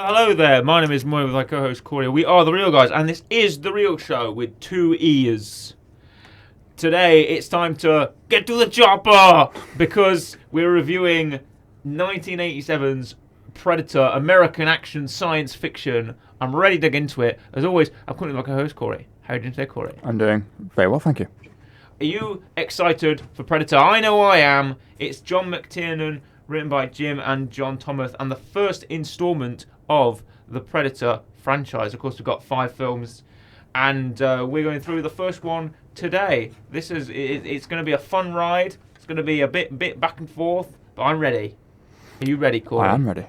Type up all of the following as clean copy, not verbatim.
Hello there, my name is Moy with my co-host Corey. We are The Real Guys, and this is The Real Show with 2 E's. Today, it's time to get to the chopper, because we're reviewing 1987's Predator, American action science fiction. I'm ready to get into it. As always, I'm calling my co-host Corey. How are you doing today, Corey? I'm doing very well, thank you. Are you excited for Predator? I know I am. It's John McTiernan, written by Jim and John Thomas, and the first installment of the Predator franchise. Of course, we've got 5 films, and we're going through the first one today. It's going to be a fun ride. It's going to be a bit back and forth, but I'm ready. Are you ready, Corey? I am ready.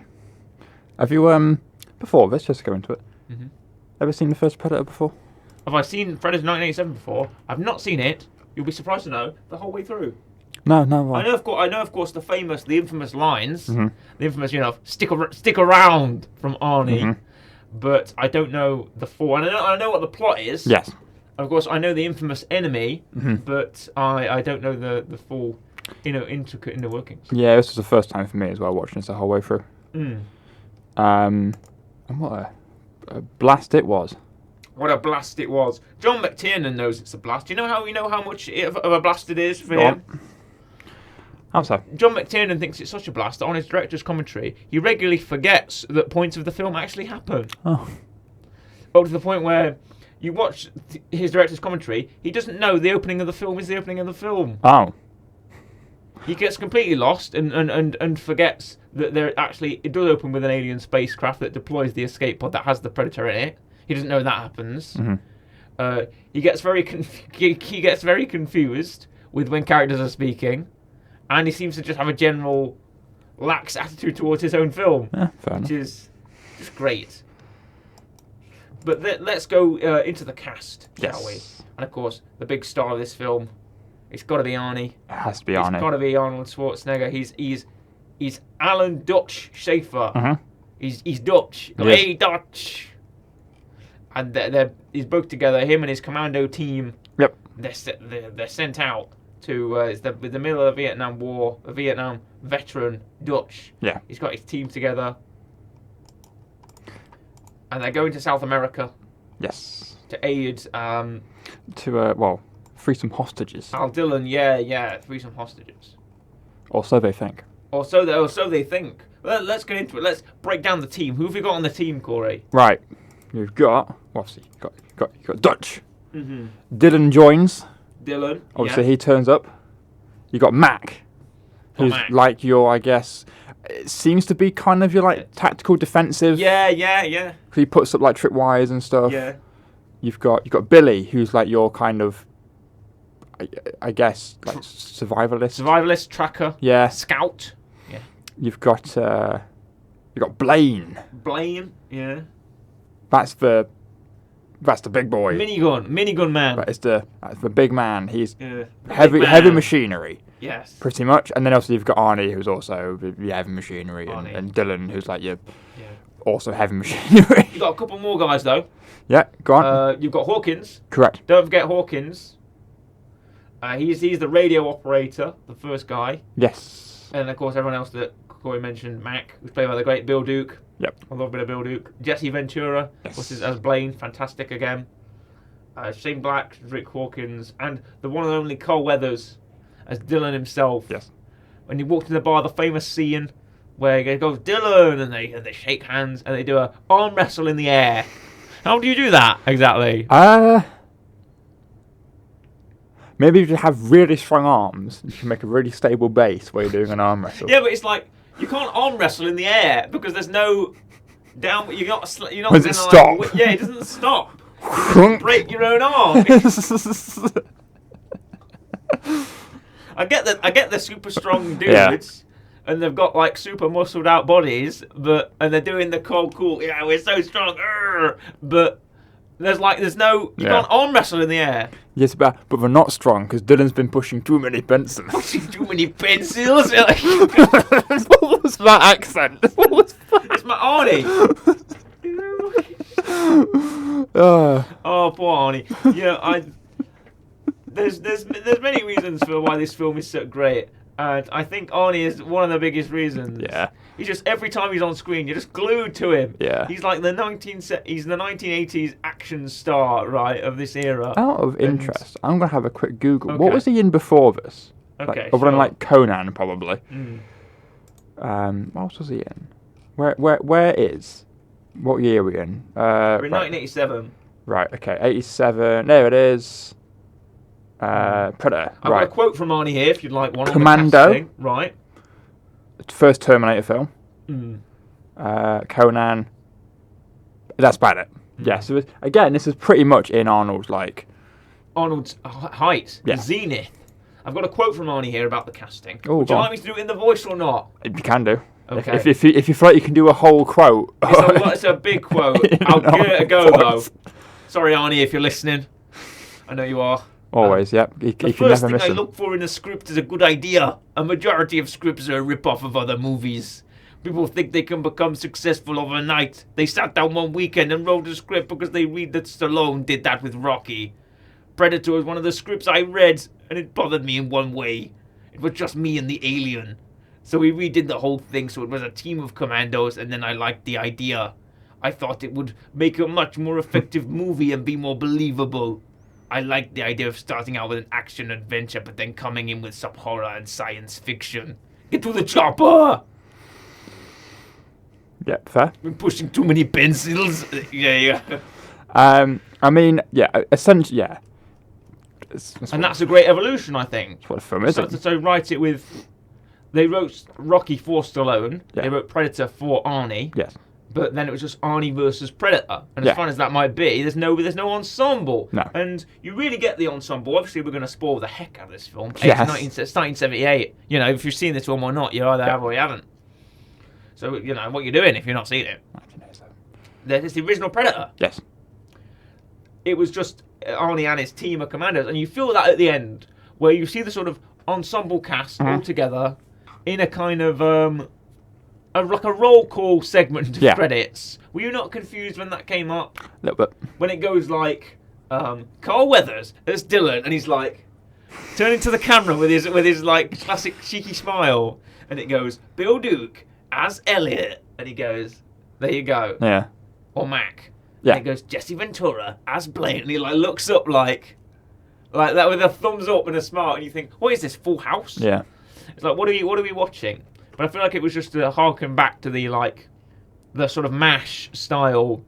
Have you, before this, just to go into it, Mm-hmm. ever seen the first Predator before? Have I seen Predator 1987 before? I've not seen it. You'll be surprised to know the whole way through. No. I know, of course, the infamous lines, Mm-hmm. the infamous, stick around from Arnie, Mhm. but I don't know the full. And I know what the plot is. Yes. Of course, I know the infamous enemy, Mhm. but I don't know the full, intricate inner workings. Yeah, this was the first time for me as well, watching this the whole way through. Mm. And what a blast it was. What a blast it was! John McTiernan knows it's a blast. Do you know how much of a blast it is for Go him? on. How so? John McTiernan thinks it's such a blast that on his director's commentary, he regularly forgets that points of the film actually happen. Oh. Up to the point where you watch his director's commentary, he doesn't know the opening of the film is the opening of the film. Oh. He gets completely lost and forgets that it does open with an alien spacecraft that deploys the escape pod that has the Predator in it. He doesn't know that happens. Mm-hmm. He gets very confused with when characters are speaking, and he seems to just have a general lax attitude towards his own film, Yeah, fair which enough. is just great. But let's go into the cast, shall we? And of course, the big star of this film, it's got to be Arnie. It has to be It's Arnie. got to be Arnold Schwarzenegger. He's Alan Dutch Schaefer. Uh-huh. He's Dutch. Yes. Hey, Dutch. And he's both together. Him and his commando team. Yep. They're sent out to the middle of the Vietnam War. A Vietnam veteran, Dutch. Yeah. He's got his team together, and they're going to South America Yes. to aid To, free some hostages. Al Dillon. Yeah, free some hostages. Or so they think. Or so they think. Let's get into it. Let's break down the team. Who have we got on the team, Corey? Right. You've got, obviously, you've got Dutch. Mm-hmm. Dylan joins. Dylan. Obviously, he turns up. You got Mac, who's Mac. like your, I guess, it seems to be kind of your like tactical defensive. Yeah. He puts up like tripwires and stuff. Yeah. You've got Billy, who's like your kind of, I guess, like survivalist. Survivalist, tracker, Yeah. scout. You've got Blaine. Blaine. Yeah. That's the big boy. Minigun man. That's the big man. He's Yeah. heavy Big man. machinery. Yes. Pretty much, and then obviously you've got Arnie, who's also the heavy machinery, Arnie. and Dylan, who's like your Yeah. also heavy machinery. You got a couple more guys though. Yeah, go on. You've got Hawkins. Correct. Don't forget Hawkins. He's the radio operator, the first guy, Yes. and of course everyone else that Corey mentioned, Mac, who's played by the great Bill Duke. Yep. I love a bit of Bill Duke. Jesse Ventura, Yes. was as Blaine, fantastic again. Shane Black, Rick Hawkins, and the one and only Carl Weathers as Dylan himself. Yes. When he walked in the bar, the famous scene where he goes, Dylan, and they shake hands and they do a arm wrestle in the air. How do you do that exactly? Maybe if you have really strong arms, you can make a really stable base while you're doing an arm wrestle. Yeah, but it's like you can't arm wrestle in the air because there's no down. You're not. Does it gonna, stop? Yeah, it doesn't stop. You break your own arm. I get that. I get the super strong dudes, Yeah. and they've got like super muscled out bodies, and they're doing the cool. Yeah, we're so strong. But there's no. You Yeah. can't arm wrestle in the air. Yes, but they're not strong because Dylan's been pushing too many pencils. Pushing too many pencils. What was that accent? What was that? It's my Arnie. Oh, poor Arnie. Yeah, there's many reasons for why this film is so great. And I think Arnie is one of the biggest reasons. Yeah. He's just every time he's on screen, you're just glued to him. Yeah. He's like the 1980s action star, right, of this era. Out of interest, I'm gonna have a quick Google. Okay. What was he in before this? Okay, Other than sure. like Conan, probably. Mm. What else was he in? Where is? What year are we in? We're in Right. 1987. Right. Okay. 87. There it is. Predator. I've got a Right. quote from Arnie here, if you'd like one. Commando. On the casting. Right. First Terminator film. Mm. Conan. That's about it. Yeah. So again, this is pretty much in Arnold's like. Arnold's height, Yeah. zenith. I've got a quote from Arnie here about the casting. Oh, Would go you on. like me to do it in the voice or not? You can do. Okay. If you feel like you can do a whole quote. It's a big quote. I'll give it a go, though. Sorry, Arnie, if you're listening. I know you are. Always, yep. You The can first never thing miss I them. look for in a script is a good idea. A majority of scripts are a rip-off of other movies. People think they can become successful overnight. They sat down one weekend and wrote a script because they read that Stallone did that with Rocky. Predator was one of the scripts I read, and it bothered me in one way. It was just me and the alien. So we redid the whole thing, so it was a team of commandos, and then I liked the idea. I thought it would make a much more effective movie and be more believable. I liked the idea of starting out with an action adventure, but then coming in with some horror and science fiction. Get to the chopper! Yep, fair. Been pushing too many pencils. Yeah. I mean, yeah, essentially, yeah. And that's a great evolution, I think. what a film is. So write it with... They wrote Rocky for Stallone. Yeah. They wrote Predator for Arnie. Yes. But then it was just Arnie versus Predator. And Yeah. as fun as that might be, there's no ensemble. No. And you really get the ensemble. Obviously, we're going to spoil the heck out of this film. Yes. It's 1978. You know, if you've seen this film or not, you either have or you haven't. So, you know, what you're doing if you're not seeing it. 1987. There's the original Predator. Yes. It was just Arnie and his team of commandos. And you feel that at the end, where you see the sort of ensemble cast all together in a kind of... like a roll call segment of Yeah. credits. Were you not confused when that came up? A little bit. When it goes like Carl Weathers as Dylan, and he's like turning to the camera with his like classic cheeky smile, and it goes Bill Duke as Elliot, and he goes, "There you go," Yeah. or Mac. Yeah. And it goes Jesse Ventura as Blaine, and he like looks up like that with a thumbs up and a smile, and you think, "What is this? Full House?" Yeah. It's like, what are we watching? But I feel like it was just to harken back to the sort of MASH style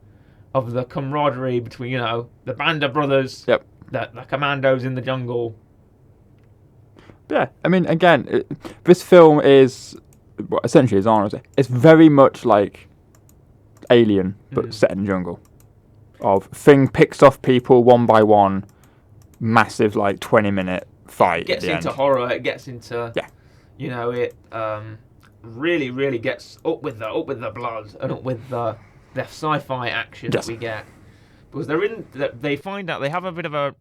of the camaraderie between, you know, the Band of Brothers, Yep. the commandos in the jungle. Yeah. I mean, again, this film is essentially as Arnold said. It's very much like Alien, but set in the jungle. Of thing picks off people one by one, massive 20-minute fight. It gets at the into end. horror. It gets into, Yeah. you know, it really gets up with the blood and up with the sci-fi action Yes. that we get, because they find out they have a bit of an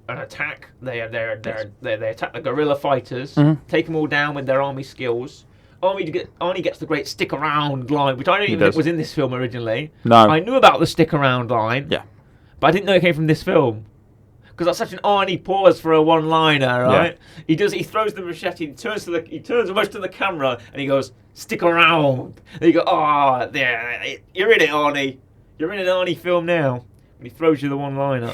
attack. They attack the guerrilla fighters, take them all down with their army skills. Arnie gets the great stick around line, which I didn't even think does. was in this film originally. No. I knew about the stick around line, Yeah. but I didn't know it came from this film. Because that's such an Arnie pause for a one-liner, right? He throws the machete, he turns almost to the camera, and he goes, "Stick around." And you go, "Oh, there, you're in it, Arnie. You're in an Arnie film now." And he throws you the one-liner.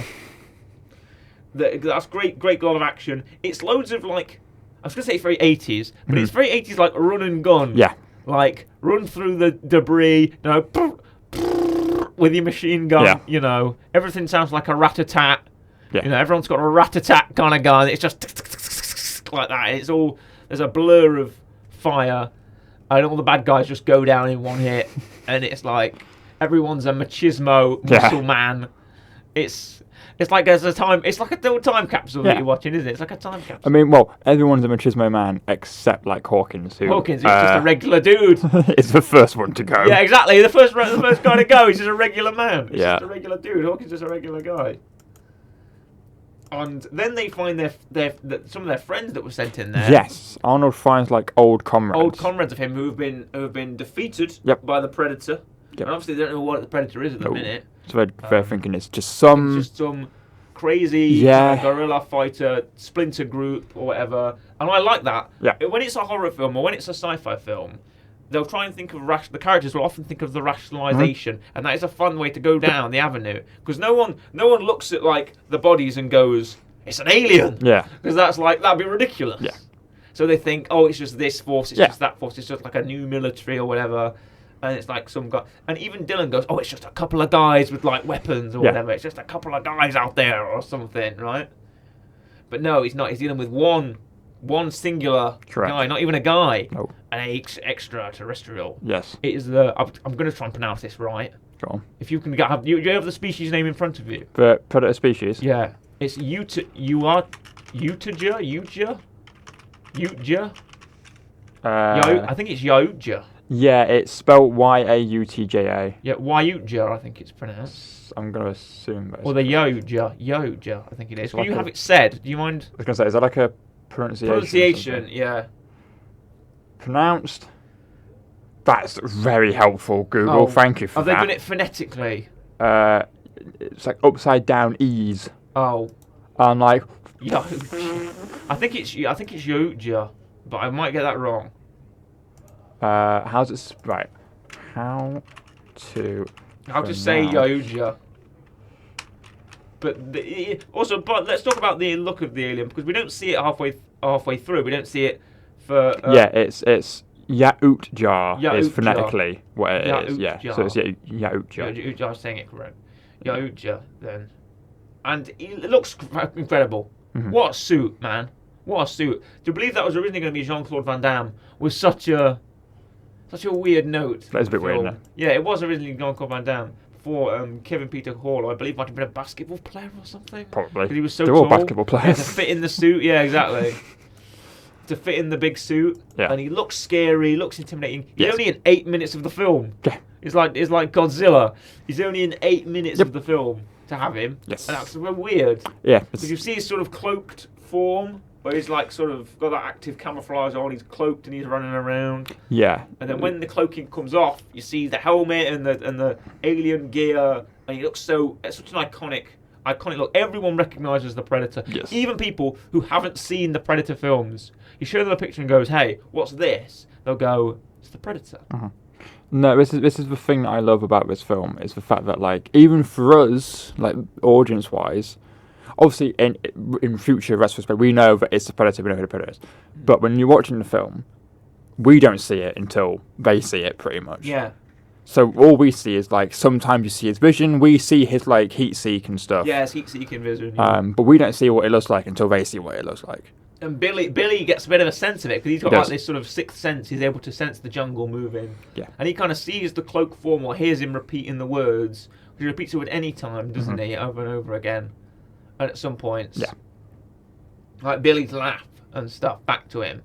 That's great lot of action. It's loads of I was gonna say it's very 80s, but it's very 80s, like run and gun. Yeah. Like run through the debris, you know, with your machine gun. Yeah. You know, everything sounds like a rat-a-tat. Yeah. You know, everyone's got a rat-a-tat kind of gun. It's just like that. It's all, there's a blur of fire, and all the bad guys just go down in one hit, and it's like everyone's a machismo muscle man. It's like there's a time. It's like a little time capsule that you're watching, isn't it? It's like a time capsule. I mean, well, everyone's a machismo man except Hawkins, who Hawkins is just a regular dude. is the first one to go. Yeah, exactly. The first guy to go. He's just a regular man. He's Yeah. just a regular dude. Hawkins is just a regular guy. And then they find some of their friends that were sent in there. Yes, Arnold finds old comrades. Old comrades of him who have been defeated by the Predator. Yep. And obviously they don't know what the Predator is at the minute. So they're thinking it's just some. It's just some crazy Yeah. guerrilla fighter splinter group or whatever, and I like that. Yeah. When it's a horror film or when it's a sci-fi film, they'll try and think of the characters will often think of the rationalization, and that is a fun way to go down the avenue, because no one looks at like the bodies and goes, it's an alien, Yeah. because that'd be ridiculous. Yeah. So they think, oh, it's just this force, it's Yeah. just that force, it's just like a new military or whatever. And it's like some guy, and even Dylan goes, "Oh, it's just a couple of guys with like weapons or Yeah. whatever. It's just a couple of guys out there or something, right?" But no, he's not. He's dealing with one singular Correct. guy, not even a guy, No. an extraterrestrial. Yes. It is I'm going to try and pronounce this right. Go on. If you can have you have the species name in front of you. The predator species. Yeah, it's Utaja. I think it's Yautja. Yeah, it's spelled Yautja. Yeah, Yautja, I think it's pronounced. I'm gonna assume that. Or the Yautja, I think it is. Can you have it said? Do you mind? I was gonna say, is that like a pronunciation? or Pronunciation, something? yeah. Pronounced. That's very helpful, Google. Oh, Thank you for Have that. they done it phonetically? It's like upside down E's. Oh, I'm like, Yautja. I think it's Yautja, but I might get that wrong. how's it? Right. How to. I'll just say pronounce- Yautja. But but let's talk about the look of the alien, because we don't see it halfway through. We don't see it for. Yeah, it's Yautja is Yautja. phonetically what it is. Yeah, so it's Yautja. Yautja, I was saying it correct. Yautja, then. And it looks incredible. Mhm. What a suit, man. What a suit. To believe that was originally going to be Jean-Claude Van Damme was such a weird note. That is a bit weird, film. isn't it? Yeah, it was originally Jean-Claude Van Damme for Kevin Peter Hall, I believe might have been a basketball player or something. Probably. Because he was so They're tall. all basketball Yeah, players. to fit in the suit, yeah, exactly. To fit in the big suit. Yeah. And he looks scary, looks intimidating. He's Yes. only in 8 minutes of the film. Yeah. It's like Godzilla. He's only in 8 minutes Yep. of the film to have him. Yes. And that's weird. Yeah. Because you see his sort of cloaked form, where he's like sort of got that active camouflage on, he's cloaked and he's running around. Yeah. And then when the cloaking comes off, you see the helmet and the alien gear, and he looks it's such an iconic look. Everyone recognises the Predator. Yes. Even people who haven't seen the Predator films. You show them a picture and goes, "Hey, what's this?" They'll go, "It's the Predator." No, this is the thing that I love about this film is the fact that like even for us, like audience wise, obviously in future retrospect we know that it's the Predator, we know who the Predator is. But when you're watching the film, we don't see it until they see it pretty much. Yeah. So all we see is like sometimes you see his vision, we see his like heat seek and stuff. Yeah, it's heat-seeking vision. But we don't see what it looks like until they see what it looks like. And Billy gets a bit of a sense of it, because he's got He like does. this sort of sixth sense. He's able to sense the jungle moving. Yeah. And he kind of sees the cloak form or hears him repeating the words. He repeats it at any time, doesn't he? Over and over again. And at some points. Yeah. Like Billy's laugh and stuff back to him.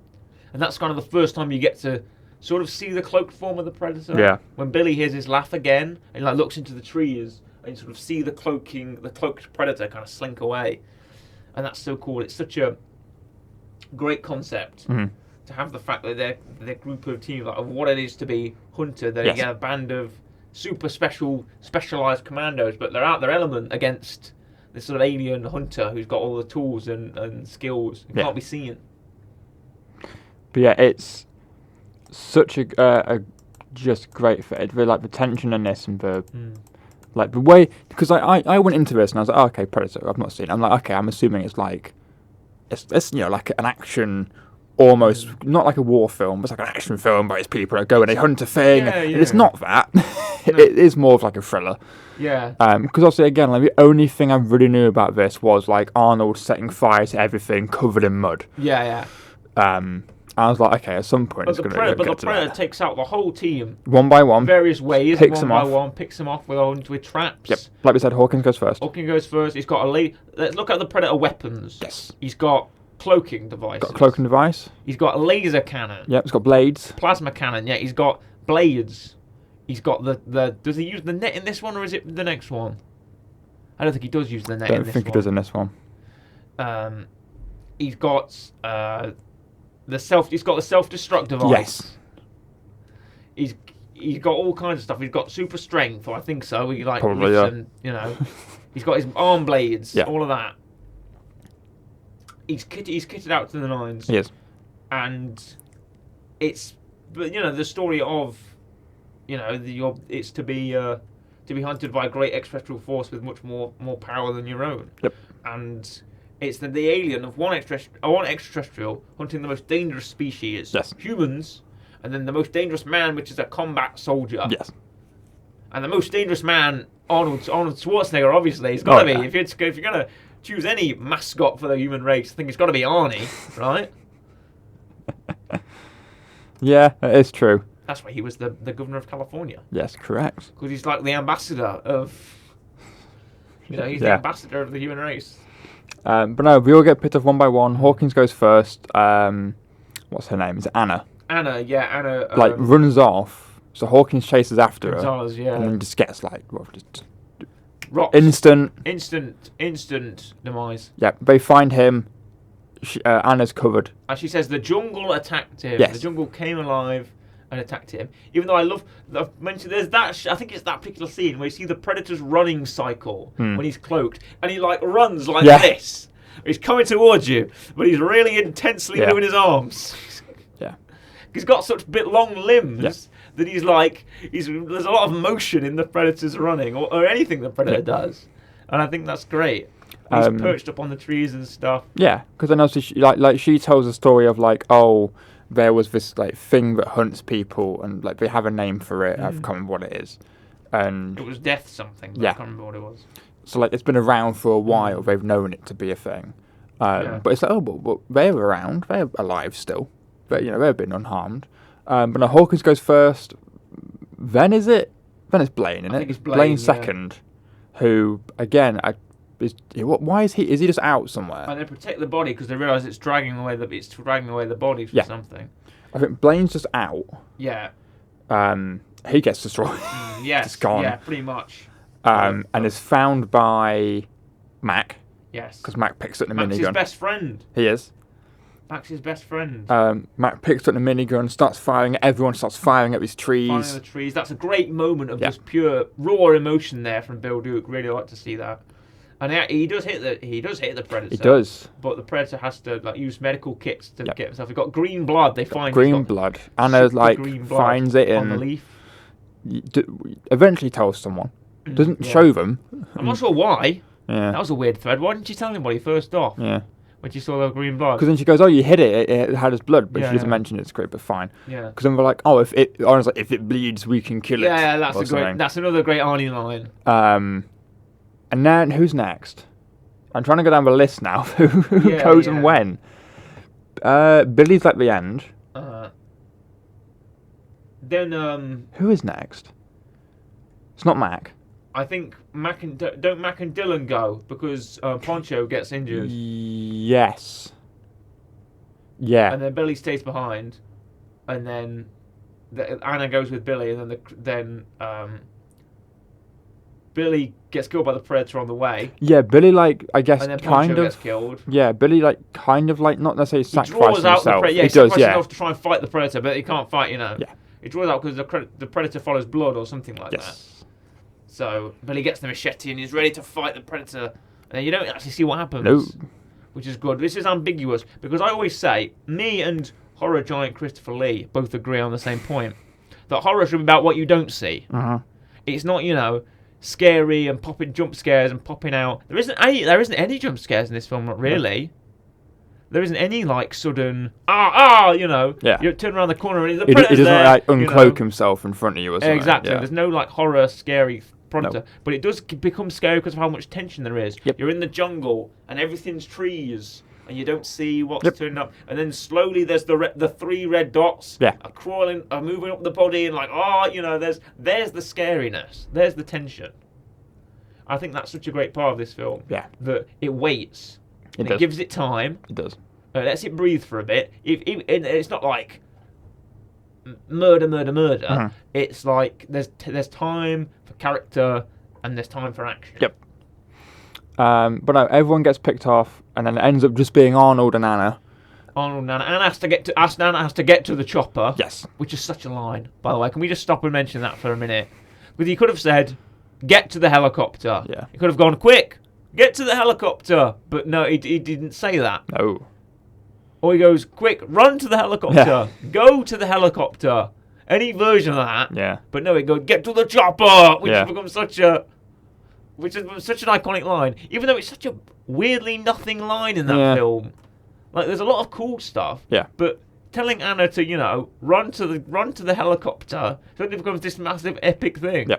And that's kind of the first time you get to sort of see the cloaked form of the Predator. Yeah. When Billy hears his laugh again and like looks into the trees and you sort of see the cloaked Predator kind of slink away. And that's so cool. It's such a great concept to have the fact that their group of team, like of what it is to be Hunter. They Yes. get a band of super specialized commandos, but they're out their element against this sort of alien hunter who's got all the tools and skills and Yeah. can't be seen. But yeah, it's such a just great fit. Really like the tension in this and the like the way, because I went into this and I was like, oh, okay, Predator, I've not seen it. I'm like, okay, I'm assuming it's like it's like an action, almost not like a war film, but it's like an action film, but it's people that go and they hunt a thing. Yeah, And yeah. it's not that. No. It is more of like a thriller. Yeah. Because obviously, again, like the only thing I really knew about this was like Arnold setting fire to everything covered in mud. Yeah. I was like, okay, at some point But it's the going to Predator, get to Predator that. takes out the whole team One by one. various ways. Picks one them by off. one, picks them off with traps. Yep. Like we said, Hawkins goes first. Hawking goes first. He's got let's look at the Predator weapons. Yes. He's got cloaking devices. Got a cloaking device. He's got a laser cannon. Yep, it's got blades. Plasma cannon. Yeah, he's got blades. He's got the. Does he use the net in this one, or is it the next one? I don't think he does use the net in Don't this think one. it does in this one. He's got He's got the self-destruct device. Yes. He's got all kinds of stuff. He's got super strength, or I think so. He like Probably, lifts yeah. and He's got his arm blades, Yeah. all of that. He's kitted out to the nines. He is. And it's, but the story of, it's to be hunted by a great extraterrestrial force with much more power than your own. Yep. And it's the alien of one extraterrestrial hunting the most dangerous species, Yes. humans, and then the most dangerous man, which is a combat soldier. Yes. And the most dangerous man, Arnold Schwarzenegger, obviously, he's got to be. yeah. If you're gonna choose any mascot for the human race, I think it's got to be Arnie, right? Yeah, it is true. That's why he was the governor of California, Yes, correct. because he's like the ambassador of, he's the Yeah. ambassador of the human race. But no, we all get picked off one by one. Hawkins goes first. What's her name? Is it Anna? Anna. Like runs off. So Hawkins chases after her, Gonzalez, and then just gets like just Rocks. instant. Instant demise. Yeah, they find him. Anna's covered. And she says the jungle attacked him. Yes. The jungle came alive and attacked him. Even though I've mentioned there's that. I think it's that particular scene where you see the predator's running cycle when he's cloaked, and he like runs like Yeah. this. He's coming towards you, but he's really intensely Yeah. moving his arms. Yeah. He's got such bit long limbs Yeah. that there's a lot of motion in the predator's running or anything the predator does, and I think that's great. He's perched up on the trees and stuff. Yeah, because then also she tells a story of like, oh, there was this like thing that hunts people, and like they have a name for it. I can't remember what it is, and It was death something. But Yeah. I can't remember what it was. so like it's been around for a while. They've known it to be a thing, but it's like, oh, but they're around. They're alive still, but they've been unharmed. But no, Hawkins goes first. Then it's Blaine, isn't I it? think it's Blaine, Blaine's yeah. second, who again, why is he? Is he just out somewhere? And they protect the body because they realise it's dragging away the body from Yeah. something. I think Blaine's just out. Yeah. He gets destroyed. Yes. It's gone. Yeah, pretty much. And is found by Mac, Yes. because Mac picks up the Max's minigun. best friend. He is. Max's best friend. Mac picks up the minigun, starts firing. Everyone starts firing at these Finding trees. the trees. That's a great moment of Yeah. just pure raw emotion there from Bill Duke. Really like to see that. And he does hit the predator. He does. But the predator has to use medical kits to Yep. get himself. He's got green blood. They find he's Green got blood. Anna super green blood finds it on the and leaf. eventually tells someone. Doesn't yeah. show them. I'm not sure why. That Yeah. was a weird thread. Why didn't you tell anybody first off Yeah. when she saw the green blood? Because then she goes, "Oh, you hit it. It had his blood," but Yeah, she doesn't yeah. mention it's great, but fine. Yeah. Because then we're like, "Oh, if it bleeds, we can kill it." Yeah, or something. that's another great Arnie line. And then who's next? I'm trying to go down the list now. Who Yeah, goes yeah. and when? Billy's at the end. Then Who is next? It's not Mac. I think Mac and Dylan go because Poncho gets injured, Yes. Yeah. and then Billy stays behind, and then Anna goes with Billy, and then Billy gets killed by the predator on the way, Yeah, Billy, I guess, and then Poncho kind of. gets killed. Yeah, Billy, not necessarily He sacrifices draws out the himself. predator. Yeah, he he does, sacrifices yeah. himself to try and fight the predator, but he can't fight. Yeah. He draws out because the predator follows blood or something like that. Yes. So Billy gets the machete and he's ready to fight the predator, and then you don't actually see what happens. No. Which is good. This is ambiguous because I always say, me and horror giant Christopher Lee both agree on the same point, that horror should be about what you don't see. Uh-huh. It's not, scary and popping jump scares and popping out. There isn't any jump scares in this film, not really. There isn't any sudden Yeah. You turn around the corner and the He predator's doesn't there. uncloak himself in front of you or something. Exactly. Yeah. There's no horror, scary predator, No. but it does become scary because of how much tension there is. Yep. You're in the jungle and everything's trees, and you don't see what's Yep. turning up. And then slowly there's the three red dots Yeah. are crawling, are moving up the body, and there's the scariness, there's the tension. I think that's such a great part of this film. Yeah. That it waits. It It does. gives it time. It does. Lets it breathe for a bit. It's not like murder. Mhm. It's like there's time for character and there's time for action. Yep. But no, everyone gets picked off, and then it ends up just being Arnold and Anna. Anna has to get to the chopper. Yes. Which is such a line, by the way. Can we just stop and mention that for a minute? Because you could have said, get to the helicopter. Yeah. He could have gone, quick, get to the helicopter. But no, he didn't say that. No. Or he goes, quick, run to the helicopter. Go to the helicopter. Any version of that. Yeah. But no, it goes, get to the chopper, which Yeah. has become such an iconic line. Even though it's such a weirdly nothing line in that Yeah. film. Like, there's a lot of cool stuff. Yeah. But telling Anna to, run to the helicopter suddenly becomes this massive epic thing. Yeah.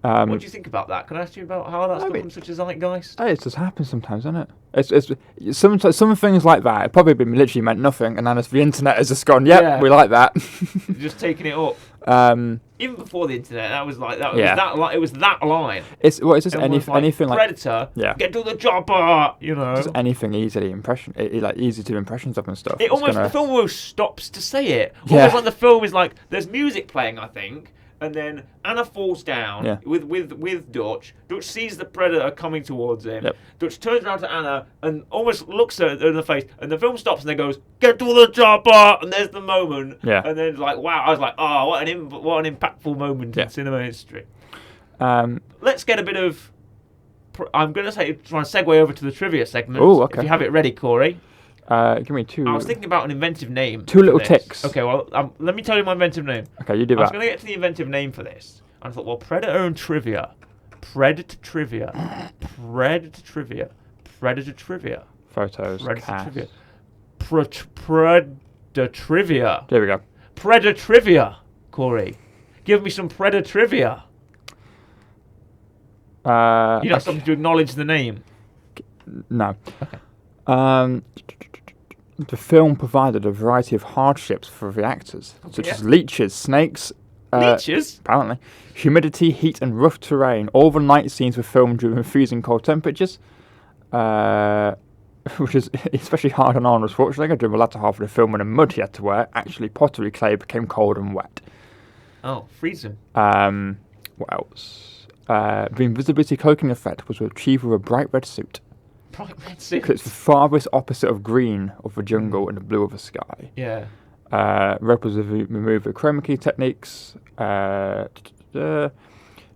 What do you think about that? Can I ask you about how that's become such a zeitgeist? It just happens sometimes, doesn't it? It's some things like that. It probably been literally meant nothing, and then the internet has just gone. Yep, Yeah. we like that. Just taking it up. Even before the internet, it was that line. It's just Almost anything like Predator. Yeah. Get to the chopper. just anything easily easy to do impressions of and stuff. It almost the film almost stops to say it. Yeah. Almost like the film is like there's music playing, I think, and then Anna falls down Yeah. with Dutch. Dutch sees the predator coming towards him. Yep. Dutch turns around to Anna and almost looks at her in the face, and the film stops and then goes, "Get to the chopper!" And there's the moment. Yeah. And then like wow, I was like, oh, what an impactful moment in cinema history. Let's get a bit of. I'm going to try and segue over to the trivia segment. Oh, okay. If you have it ready, Corey. Give me two. I was thinking about an inventive name. Two for little this. ticks. Okay, well, let me tell you my inventive name. Okay, you do I was that. going to get to the inventive name for this. And I thought, well, Predator and Trivia. Predator Trivia. Predator Trivia. Predator Trivia. Photos. Predator Cast. Trivia. Predator Trivia. There we go. Predator Trivia, Corey. Give me some Predator Trivia. You have something to acknowledge the name. No. Okay. The film provided a variety of hardships for the actors, such as leeches, snakes, Leeches? apparently, humidity, heat, and rough terrain. All the night scenes were filmed during freezing cold temperatures, which is especially hard on Arnold Schwarzenegger during the latter half of the film when the mud he had to wear, actually pottery clay, became cold and wet. Oh, freezing. What else? The invisibility cloaking effect was achieved with a bright red suit. Bright red suit. Because it's the farthest opposite of green of the jungle and the blue of the sky. Yeah. Rebels have removed the chroma key techniques. Jess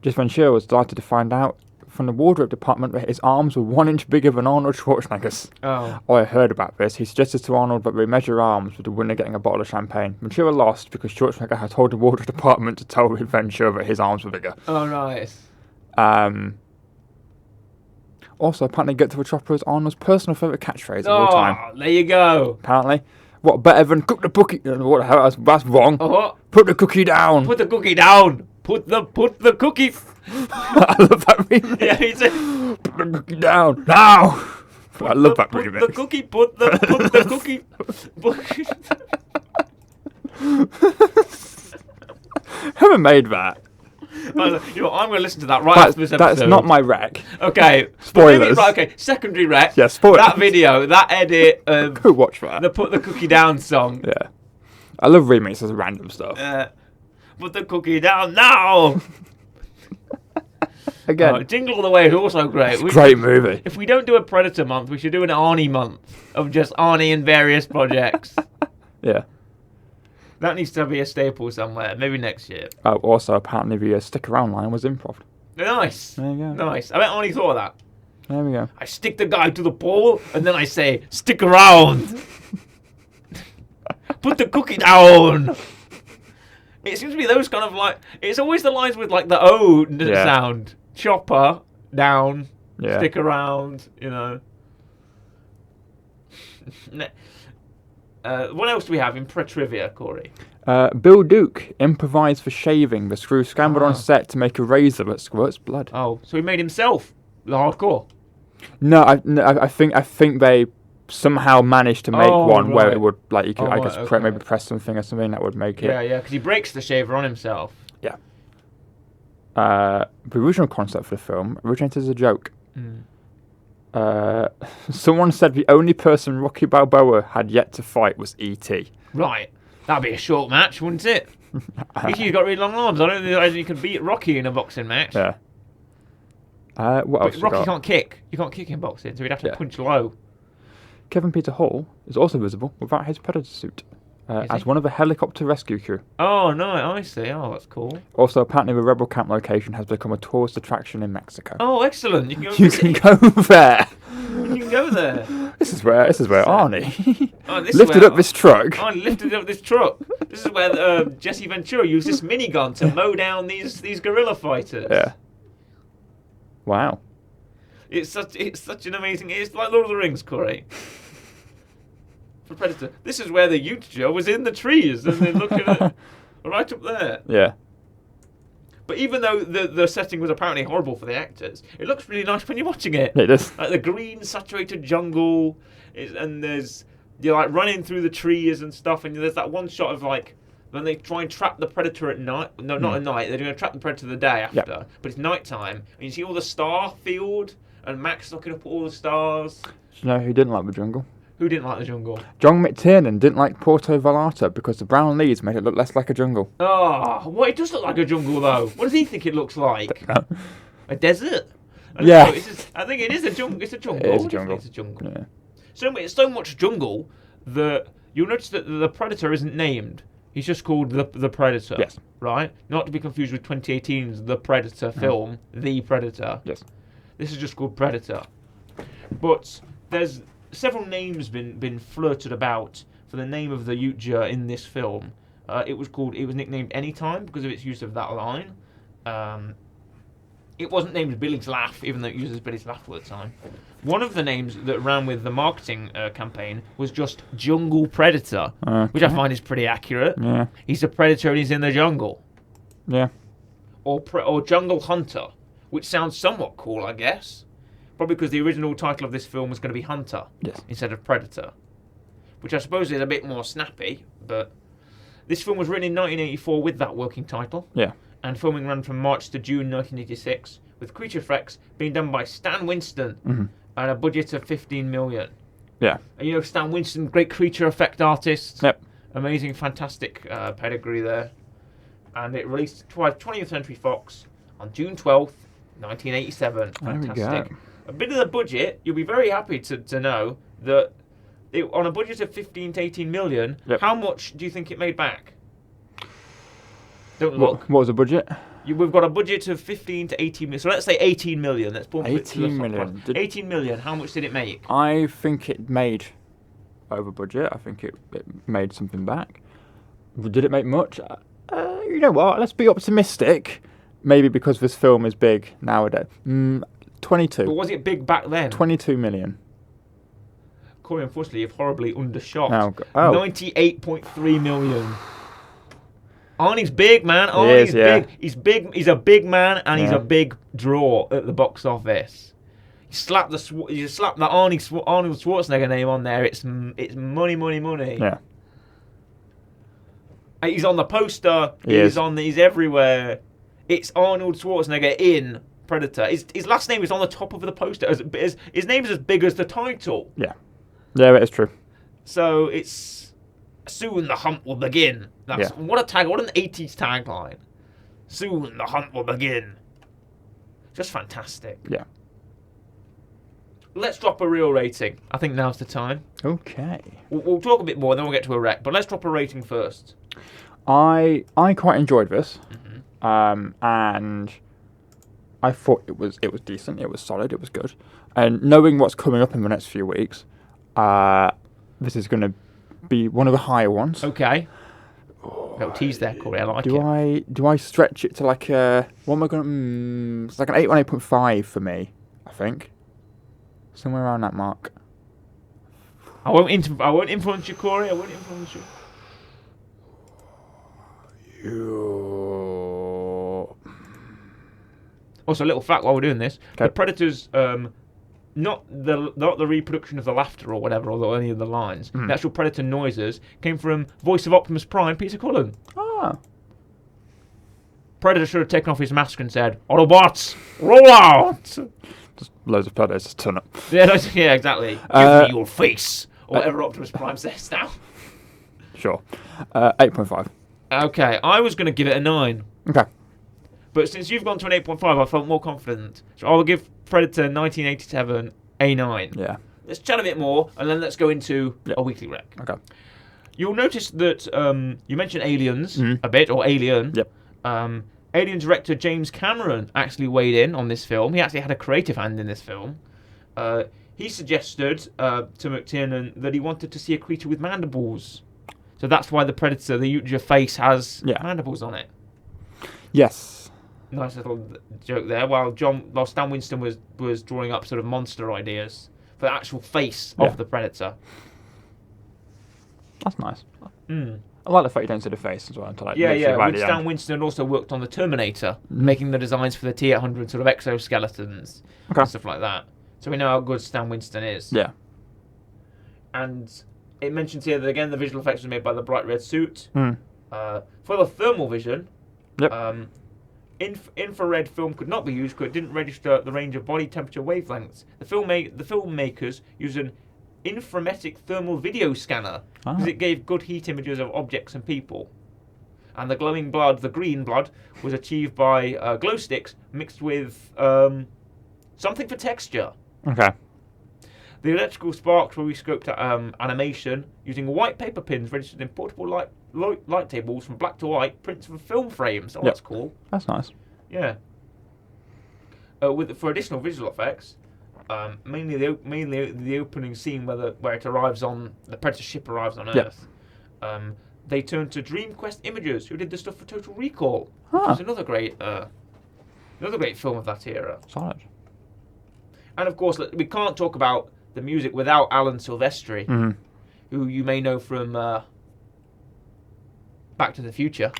Ventura was delighted to find out from the wardrobe department that his arms were 1 inch bigger than Arnold Schwarzenegger's. Oh. I heard about this. He suggested to Arnold that they measure arms with the winner getting a bottle of champagne. Ventura lost because Schwarzenegger had told the wardrobe department to tell Ventura that his arms were bigger. Oh, nice. Also, apparently, "Get to the chopper" is Arnold's personal favourite catchphrase of all time. There you go. Apparently. What better than cook the cookie? What the hell? That's wrong. Oh, Put the cookie down. put the cookie down. Put the cookie. I love that remix. Yeah, he said. Put the cookie down now. I love that Put remix. the cookie. Put the cookie. Haven't made that. You know what, I'm going to listen to that right after this episode. That's not my rec. Okay. Spoilers. Right, okay. Secondary rec. Yeah, spoilers. That video, that edit of Go watch that. the Put the Cookie Down song. Yeah. I love remixes of random stuff. Put the cookie down now. Again, Jingle All the Way is also great. great movie. If we don't do a Predator month, we should do an Arnie month of just Arnie and various projects. Yeah. That needs to be a staple somewhere. Maybe next year. Also, apparently, the stick around line was improv. Nice. There you go. Nice. I bet Arnie thought of that. There we go. I stick the guy to the pole, and then I say, stick around. Put the cookie down. It seems to be those kind of like... It's always the lines with like the O sound. Chopper, down, Yeah. stick around, you know. What else do we have in pre-trivia, Corey? Bill Duke improvised for shaving the screw scrambled on set to make a razor that squirts blood. Oh, so he made himself the hardcore. No, I think they somehow managed to make one where right. it would like you could Oh, I right, guess okay. maybe press something or something that would make it. Yeah, because he breaks the shaver on himself. Yeah. The original concept for the film originated as a joke. Someone said the only person Rocky Balboa had yet to fight was E.T. Right. That'd be a short match, wouldn't it? He's got really long arms. I don't think he could beat Rocky in a boxing match. Yeah. What else? But Rocky can't kick. You can't kick in boxing, so he'd have to punch low. Kevin Peter Hall is also visible without his Predator suit. as one of a helicopter rescue crew. Oh, no, I see. Oh, that's cool. Also, apparently, the rebel camp location has become a tourist attraction in Mexico. Oh, excellent. You can go, You can go there. You can go there. This is where Arnie Oh, this is lifted where up this truck. I lifted up this truck. This is where Jesse Ventura used this minigun to mow down these guerrilla fighters. Yeah. Wow. It's such an amazing. It's like Lord of the Rings, Corey. For Predator, this is where the Utja was in the trees, and they're looking at right up there. Yeah. But even though the setting was apparently horrible for the actors, it looks really nice when you're watching it. It does. Like the green saturated jungle, and you're like running through the trees and stuff, and there's that one shot of like when they try and trap the predator at night. No, not at night. They're going to trap the predator the day after, Yep. but it's nighttime, and you see all the star field, and Max looking up at all the stars. Do you know who didn't like the jungle? Who didn't like the jungle? John McTiernan didn't like Puerto Vallarta because the brown leaves made it look less like a jungle. Oh, what? It does look like a jungle though. What does he think it looks like? A desert? I don't Yeah. know, I think it is a jungle. It's a jungle. It is a Definitely jungle. It's a jungle. Yeah. It's so much jungle that you'll notice that the predator isn't named. He's just called the Predator. Yes. Right? Not to be confused with 2018's The Predator film, The Predator. Yes. This is just called Predator. But there's several names been flirted about for the name of the Utja in this film. It was nicknamed Anytime because of its use of that line. It wasn't named Billy's Laugh, even though it uses Billy's Laugh all the time. One of the names that ran with the marketing campaign was just Jungle Predator, which I find is pretty accurate. Yeah. He's a predator and he's in the jungle. Yeah. Or Jungle Hunter, which sounds somewhat cool, I guess. Probably because the original title of this film was going to be Hunter instead of Predator, which I suppose is a bit more snappy, but this film was written in 1984 with that working title. Yeah. And filming ran from March to June 1986, with creature effects being done by Stan Winston and a budget of $15 million. Yeah. And you know Stan Winston, great creature effect artist. Yep. Amazing, fantastic pedigree there. And it released to 20th Century Fox on June 12th, 1987. Fantastic. There we go. A bit of the budget, you'll be very happy to know that on a budget of 15 to 18 million, how much do you think it made back? Don't look. What was the budget? We've got a budget of 15 to 18 million. So let's say 18 million. Let's bump it to the 18 top million. price. 18 million. How much did it make? I think it made over budget. I think it made something back. Did it make much? You know what? Let's be optimistic. Maybe because this film is big nowadays. 22. But was it big back then? 22 million. Corey, unfortunately, you've horribly undershot. Oh. 98.3 million. Arnie's big, man. Arnie's big. He's big. He's a big man, and he's a big draw at the box office. You slap the Arnold Schwarzenegger name on there. It's money, money, money. Yeah. He's on the poster. He's everywhere. It's Arnold Schwarzenegger in Predator. His last name is on the top of the poster. His name is as big as the title. Yeah. Yeah, that is true. So it's soon the hunt will begin. What an 80s tagline. Soon the hunt will begin. Just fantastic. Yeah. Let's drop a real rating. I think now's the time. Okay. We'll talk a bit more, then we'll get to a rec. But let's drop a rating first. I quite enjoyed this, and I thought it was decent. It was solid. It was good. And knowing what's coming up in the next few weeks, this is going to be one of the higher ones. Okay. No tease there, Corey. I like it. Do I stretch it to like a what am I going to? It's like an 8.5 for me. I think somewhere around that mark. I won't influence you, Corey. I won't influence you. Also, a little fact while we're doing this: the Predator's not the reproduction of the laughter or whatever, or any of the lines. The actual Predator noises came from voice of Optimus Prime, Peter Cullen. Ah. Predator should have taken off his mask and said, "Autobots, roll out!" Just loads of Predators just turn up. Yeah, exactly. Give me your face, or whatever Optimus Prime says now. Sure. 8.5. Okay, I was going to give it a 9. Okay. But since you've gone to an 8.5, I felt more confident. So I will give Predator 1987 a 9. Yeah. Let's chat a bit more, and then let's go into a weekly rec. Okay. You'll notice that you mentioned Aliens Mhm. a bit, or Alien. Yep. Alien director James Cameron actually weighed in on this film. He actually had a creative hand in this film. He suggested to McTiernan that he wanted to see a creature with mandibles. So that's why the Predator, the Utja face, has mandibles on it. Yes. Nice little joke there. While Stan Winston was drawing up sort of monster ideas for the actual face of the Predator. That's nice. Mm. I like the fact you don't see the face as well. To like Yeah. right Stan Winston also worked on the Terminator, making the designs for the T-800 sort of exoskeletons and stuff like that. So we know how good Stan Winston is. Yeah. And it mentions here that again the visual effects were made by the bright red suit. Mm. For the thermal vision, Yep. infrared film could not be used because it didn't register the range of body temperature wavelengths. The filmmakers used an inframetric thermal video scanner because it gave good heat images of objects and people. And the glowing blood, the green blood, was achieved by glow sticks mixed with something for texture. Okay. The electrical sparks were rescoped animation using white paper pins registered in portable light tables from black to white, prints from film frames. Oh, that's cool. That's nice. Yeah. For additional visual effects, mainly the opening scene where it arrives on the Predator ship arrives on Earth. They turned to DreamQuest Images, who did the stuff for Total Recall, which is another great film of that era. Solid. And of course, we can't talk about the music without Alan Silvestri, who you may know from Back to the Future,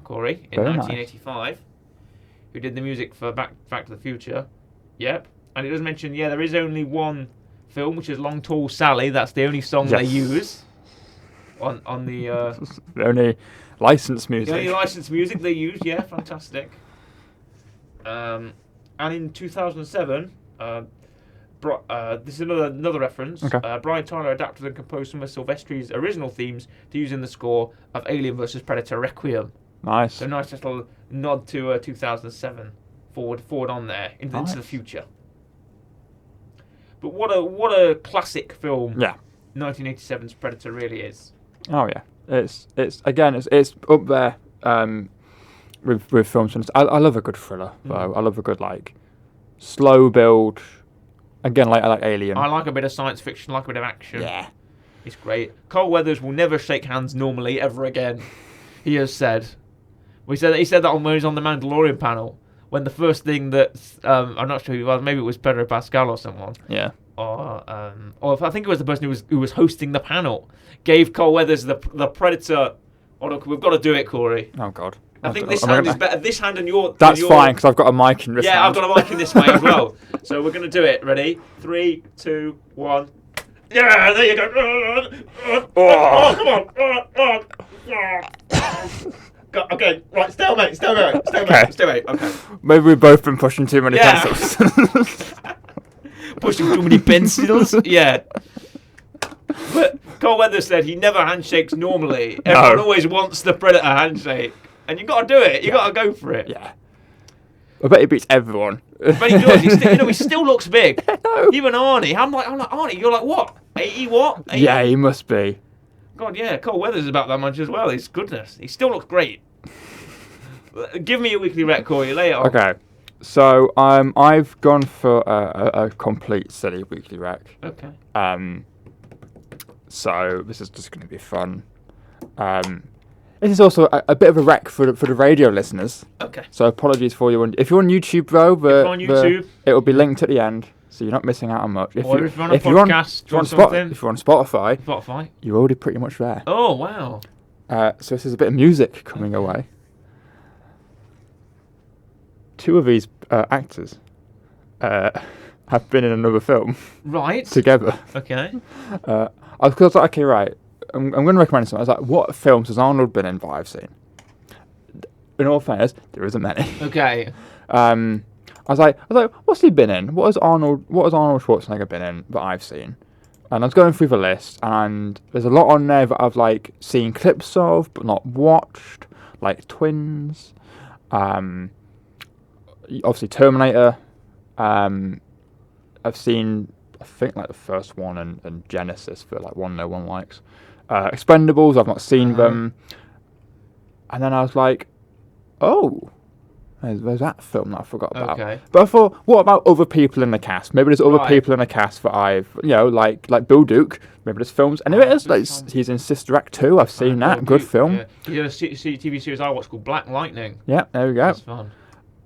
Corey, in 1985, who did the music for Back to the Future. Yep. And it does mention, there is only one film, which is Long Tall Sally. That's the only song they use on the... the only licensed music. The only licensed music they use, fantastic. And in 2007... this is another reference. Okay. Brian Tyler adapted and composed some of Silvestri's original themes to use in the score of Alien vs Predator Requiem. Nice. So nice little nod to 2007 forward on there into the future. But what a classic film! 1987's Predator really is. Oh yeah, it's up there with films. I love a good thriller though. I love a good slow build. Again, I like Alien. I like a bit of science fiction, like a bit of action. Yeah. It's great. Carl Weathers will never shake hands normally ever again. He has said. He said that when he was on the Mandalorian panel. When the first thing that I'm not sure who it was, maybe it was Pedro Pascal or someone. Yeah. Or I think it was the person who was hosting the panel, gave Carl Weathers the Predator. Oh look, we've got to do it, Corey. Oh God. I think this hand is better. This hand and your... That's fine, because I've got a mic in this hand. Yeah, I've got a mic in this way as well. So we're going to do it. Ready? 3, 2, 1. Yeah, there you go. Oh, come on. Okay, right, stalemate. Okay. Maybe we've both been pushing too many pencils. Pushing too many pencils? Yeah. But Carl Weathers said he never handshakes normally. Everyone always wants the Predator handshake. And you got to do it. You got to go for it. Yeah. I bet he beats everyone. But he does. He still looks big. Even Arnie. I'm like Arnie. You're like what? 80 what? 80? Yeah, he must be. God, yeah. Carl Weathers is about that much as well. His goodness. He still looks great. Give me a weekly rec, Corey. Lay it on. Okay. So I've gone for a complete silly weekly rec. Okay. So this is just going to be fun. This is also a bit of a wreck for the radio listeners. Okay. So apologies for you. If you're on YouTube, though, it will be linked at the end, so you're not missing out on much. If you're on a podcast, if you're on Spotify, you're already pretty much there. Oh wow. So this is a bit of music coming away. Two of these actors have been in another film. Right. Together. Okay. I was like, okay, right. I'm going to recommend something. I was like, what films has Arnold been in that I've seen? In all fairness, there isn't many. Okay. I was like, what's he been in? What has Arnold Schwarzenegger been in that I've seen? And I was going through the list, and there's a lot on there that I've seen clips of but not watched, like Twins, obviously Terminator. I've seen, I think, the first one and Genesis for one no one likes. Expendables, I've not seen Uh-huh. them. And then I was like, oh, there's that film that I forgot about. Okay. But I thought, what about other people in the cast? Maybe there's other Right. people in the cast that I've, like Bill Duke. Maybe there's films. And there it is. Bill Like, Duke. he's in Sister Act 2. I've seen that. Good film. Yeah. He did a TV series I watched called Black Lightning. Yeah, there we go. That's fun.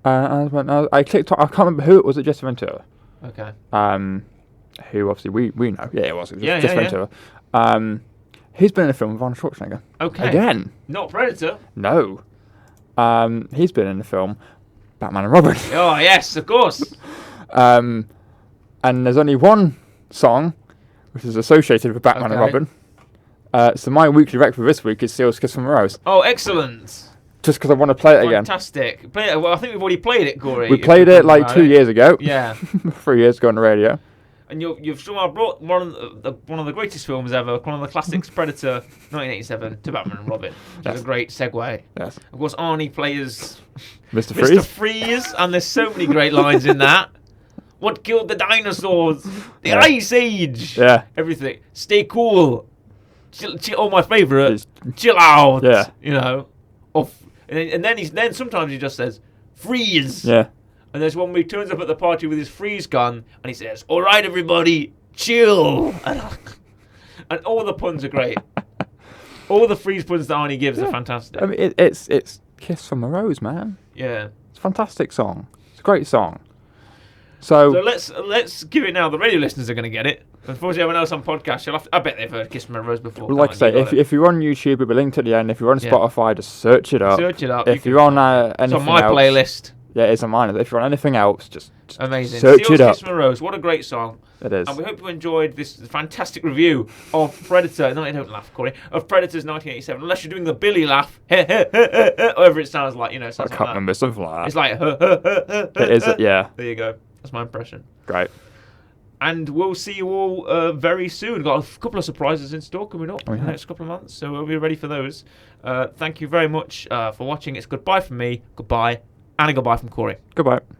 I clicked on, I can't remember who it was. It Jesse Ventura? Okay. Who obviously we know. Yeah, it was. It was Yeah, Jesse yeah, yeah. Ventura. He's been in a film with Arnold Schwarzenegger. Okay. Again. Not Predator. No. He's been in the film Batman and Robin. Oh yes, of course. And there's only one song which is associated with Batman and Okay. Robin. So my weekly rec for this week is Seal's Kiss from a Rose. Oh, excellent. Just because I want to play it again. Fantastic. Play it. Well, I think we've already played it, Corey. We if played you're it talking like about 2 years ago. Yeah. 3 years ago on the radio. And you've somehow brought one of the greatest films ever, one of the classics, Predator, 1987, to Batman and Robin. Which Yes. is a great segue. Yes. Of course, Arnie plays Mr. Mr. Freeze. Freeze, and there's so many great lines in that. What killed the dinosaurs? The Yeah. Ice Age. Yeah. Everything. Stay cool. Oh, my favourite. It's- Chill out. Yeah. You know. And then sometimes he just says, freeze. Yeah. And there's one where he turns up at the party with his freeze gun and he says, all right, everybody, chill. And all the puns are great. All the freeze puns that Arnie gives are fantastic. I mean, it's Kiss from a Rose, man. Yeah. It's a fantastic song. It's a great song. So So let's give it now. The radio listeners are going to get it. Unfortunately, everyone else on podcast, I bet they've heard Kiss from a Rose before. like I can't say, you? You got it. if you're on YouTube, it'll be linked at the end. If you're on Yeah. Spotify, just search it up. Search it up. If you you're on it's anything on my else, playlist. yeah, it's on mine. If you're on anything else, just Amazing. search Seal's it up. Kiss from a Rose. What a great song. It is. And we hope you enjoyed this fantastic review of Predator. No, don't laugh, Corey. Of Predator's 1987. Unless you're doing the Billy laugh, whatever it sounds like. It I sounds can't like that. remember something like It's that. like It is. Yeah. There you go. That's my impression. Great. And we'll see you all very soon. Got a couple of surprises in store coming up in the have. next couple of months, so we'll be ready for those. Thank you very much for watching. It's goodbye from me, goodbye, and a goodbye from Corey. Goodbye.